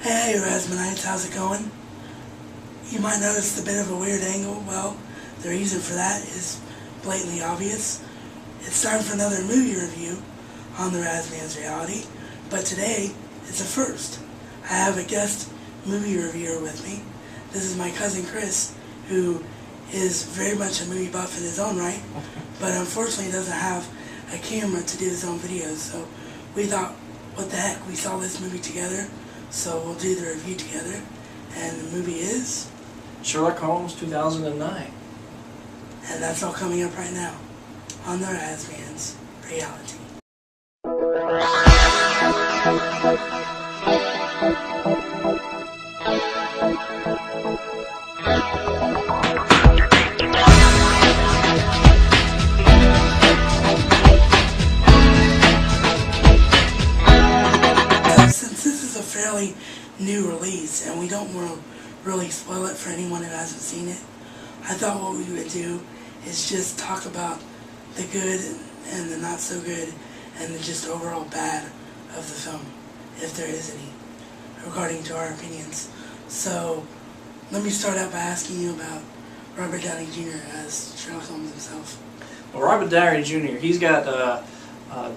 Hey Rasmanites, how's it going? You might notice a bit of a weird angle. Well, the reason for that is blatantly obvious. It's time for another movie review on the Rasman's Reality, but today it's a first. I have a guest movie reviewer with me. This is my cousin Chris, who is very much a movie buff in his own right, but unfortunately doesn't have a camera to do his own videos, so we thought, what the heck, we saw this movie together, so we'll do the review together. And the movie is Sherlock Holmes 2009. And that's all coming up right now on the Rasman's Reality. Since this is a fairly new release and we don't want to really spoil it for anyone who hasn't seen it, I thought what we would do is just talk about the good and the not so good and the just overall bad of the film, if there is any, according to our opinions. So let me start out by asking you about Robert Downey Jr. as Sherlock Holmes himself. Well, Robert Downey Jr., he's got a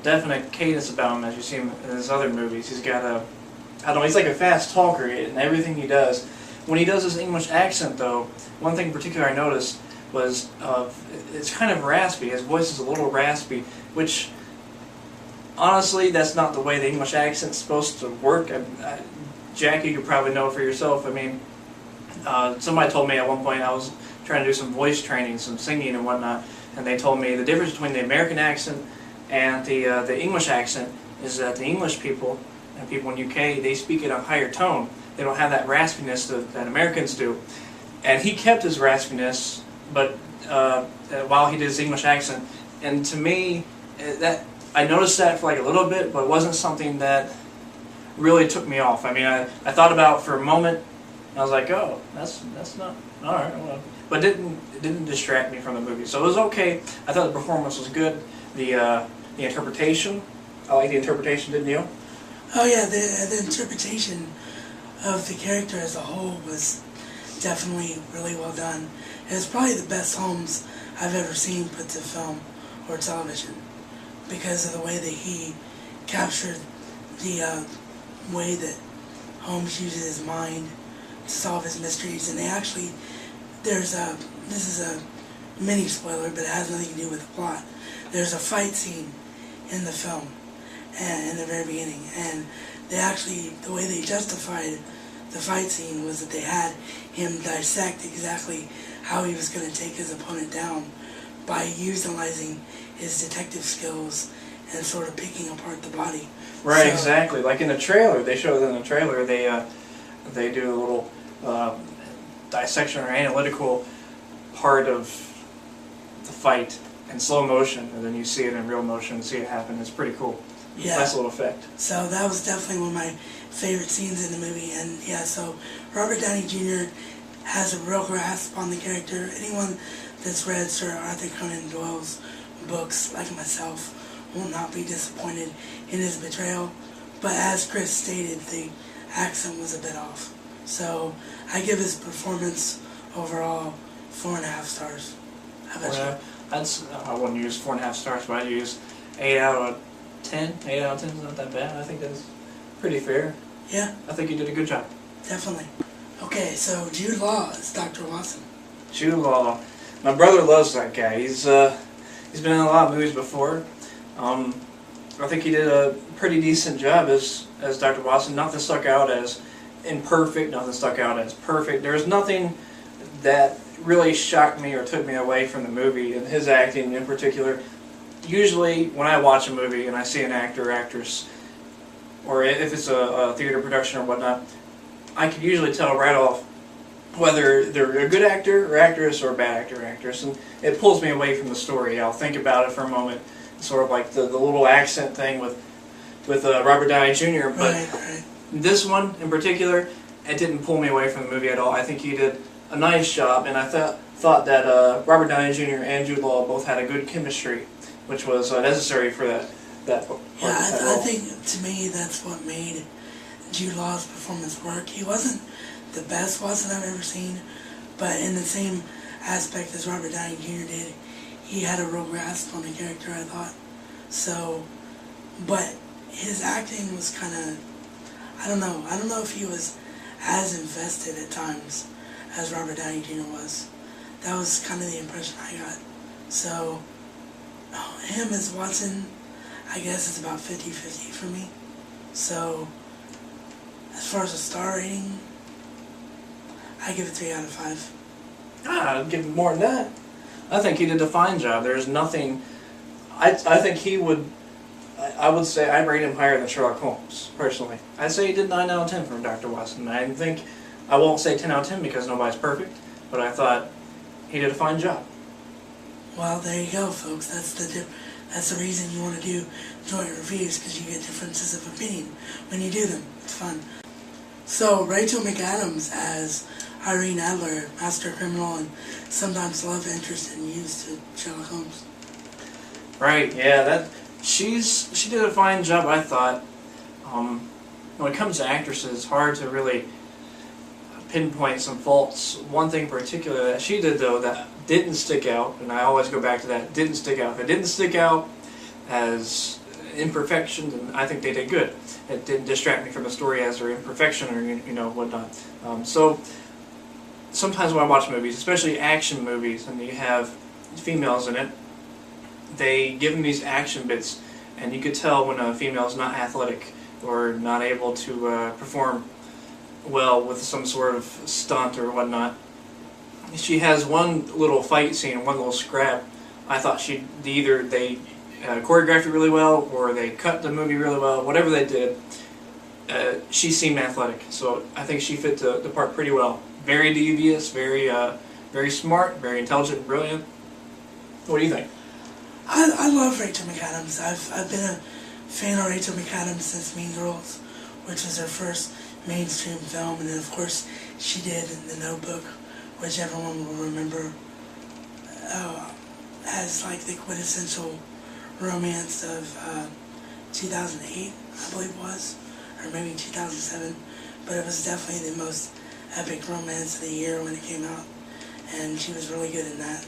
definite cadence about him, as you see him in his other movies. He's got I don't know, he's like a fast talker in everything he does. When he does his English accent, though, one thing in particular I noticed was it's kind of raspy. His voice is a little raspy, which, honestly, that's not the way the English accent's supposed to work. Jack, you could probably know for yourself. I mean, somebody told me at one point, I was trying to do some voice training, some singing and whatnot, and they told me the difference between the American accent and the English accent is that the English people and people in UK, they speak at a higher tone. They don't have that raspiness that Americans do. And he kept his raspiness, but while he did his English accent. And to me, I noticed that for like a little bit, but it wasn't something that really took me off. I mean, I thought about it for a moment, and I was like, oh, that's not, all right, well. But it didn't distract me from the movie. So it was okay. I thought the performance was good. The interpretation, I like the interpretation, didn't you? Oh yeah, the interpretation of the character as a whole was definitely really well done. It was probably the best Holmes I've ever seen put to film or television, because of the way that he captured the way that Holmes uses his mind to solve his mysteries. And this is a mini spoiler, but it has nothing to do with the plot. There's a fight scene in the film, and in the very beginning, and the way they justified the fight scene was that they had him dissect exactly how he was going to take his opponent down by utilizing his detective skills and sort of picking apart the body. Right, so, exactly. Like in the trailer, they showed in the trailer, they do a little dissection or analytical part of the fight in slow motion, and then you see it in real motion and see it happen. It's pretty cool. Yeah. Nice little effect. So that was definitely one of my favorite scenes in the movie. And yeah, so Robert Downey Jr. has a real grasp on the character. Anyone that's read Sir Arthur Conan Doyle's books, like myself, will not be disappointed in his portrayal. But as Chris stated, the accent was a bit off. So I give his performance overall 4.5 stars. How about you? I wouldn't use 4.5 stars, but I'd use 8 out of 10. 8 out of 10 is not that bad. I think that's pretty fair. Yeah. I think you did a good job. Definitely. Okay, so Jude Law is Dr. Watson. Jude Law. My brother loves that guy. He's been in a lot of movies before. I think he did a pretty decent job as Dr. Watson. Nothing stuck out as imperfect. Nothing stuck out as perfect. There's nothing that really shocked me or took me away from the movie, and his acting in particular. Usually, when I watch a movie and I see an actor or actress, or if it's a theater production or whatnot, I can usually tell right off whether they're a good actor or actress or a bad actor or actress, and it pulls me away from the story. I'll think about it for a moment, sort of like the little accent thing with Robert Downey Jr., but right. This one in particular, it didn't pull me away from the movie at all. I think he did a nice job, and I thought that Robert Downey Jr. and Jude Law both had a good chemistry, which was necessary for that part. Yeah, I think to me that's what made Jude Law's performance work. He wasn't the best Watson I've ever seen, but in the same aspect as Robert Downey Jr. did, he had a real grasp on the character, I thought. So, but his acting was kind of, I don't know if he was as invested at times as Robert Downey Jr. was. That was kind of the impression I got. So, him as Watson, I guess it's about 50-50 for me. So, as far as a star rating, I give it 3 out of 5. I'd give him more than that. I think he did a fine job. There's nothing... I think he would... I would say I'd rate him higher than Sherlock Holmes, personally. I'd say he did 9 out of 10 for Dr. Watson. I won't say 10 out of 10 because nobody's perfect, but I thought he did a fine job. Well, there you go, folks. That's the reason you want to do joint reviews, because you get differences of opinion when you do them. It's fun. So, Rachel McAdams as Irene Adler, master criminal and sometimes love interest and used to Sherlock Holmes. Right, yeah, she did a fine job, I thought. When it comes to actresses, it's hard to really pinpoint some faults. One thing in particular that she did, though, that didn't stick out, and I always go back to that, didn't stick out. If it didn't stick out as imperfections, and I think they did good. It didn't distract me from the story as their imperfection or whatnot. So sometimes when I watch movies, especially action movies, and you have females in it, they give them these action bits, and you could tell when a female is not athletic or not able to perform well with some sort of stunt or whatnot. She has one little fight scene, one little scrap. I thought they choreographed it really well, or they cut the movie really well. Whatever they did, she seemed athletic. So I think she fit the part pretty well. Very devious, very smart, very intelligent, brilliant. What do you think? I love Rachel McAdams. I've been a fan of Rachel McAdams since Mean Girls, which was her first mainstream film, and then of course she did The Notebook, which everyone will remember as like the quintessential romance of 2008, I believe it was, or maybe 2007, but it was definitely the most epic romance of the year when it came out, and she was really good in that.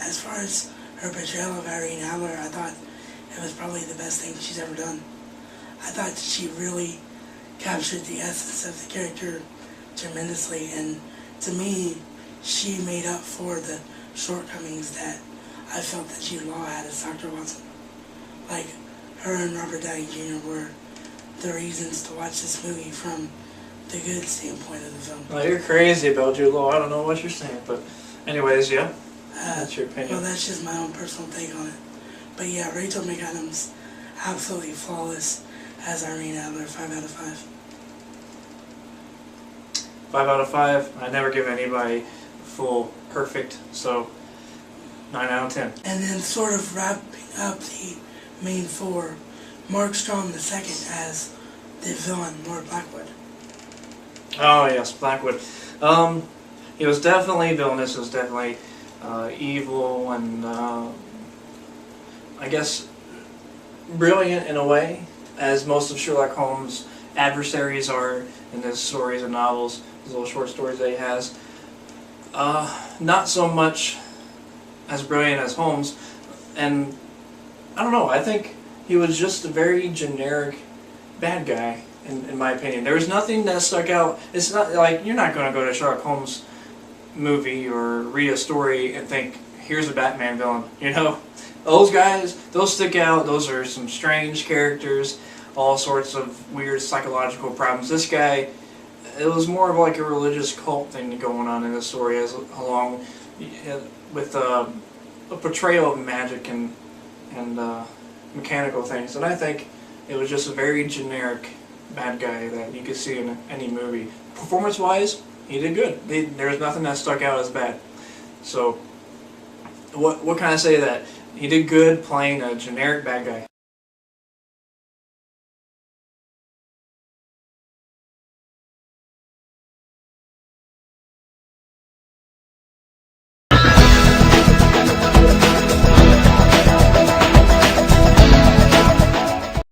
As far as her portrayal of Irene Adler, I thought it was probably the best thing she's ever done. I thought she really captured the essence of the character tremendously, and to me, she made up for the shortcomings that I felt that Jude Law had as Dr. Watson. Like, her and Robert Downey Jr. were the reasons to watch this movie from the good standpoint of the film. Well, you're crazy about Jude Law. I don't know what you're saying, but anyways, yeah. That's your opinion. Well, that's just my own personal take on it. But yeah, Rachel McAdams, absolutely flawless as Irene Adler, 5 out of 5. 5 out of 5. I never give anybody full perfect, so 9 out of 10. And then sort of wrapping up the main four, Mark Strong II as the villain, Lord Blackwood. Oh yes, Blackwood. He was definitely villainous. He was definitely evil and I guess brilliant in a way, as most of Sherlock Holmes' adversaries are in his stories and novels, his little short stories that he has. Not so much as brilliant as Holmes, and I don't know, I think he was just a very generic bad guy, in my opinion. There was nothing that stuck out. It's not like, you're not going to go to a Sherlock Holmes movie or read a story and think, here's a Batman villain, you know? Those guys, those stick out. Those are some strange characters, all sorts of weird psychological problems. This guy, it was more of like a religious cult thing going on in the story, along with a portrayal of magic and mechanical things. And I think it was just a very generic bad guy that you could see in any movie. Performance-wise, he did good. There was nothing that stuck out as bad. So, what can I say that? He did good playing a generic bad guy.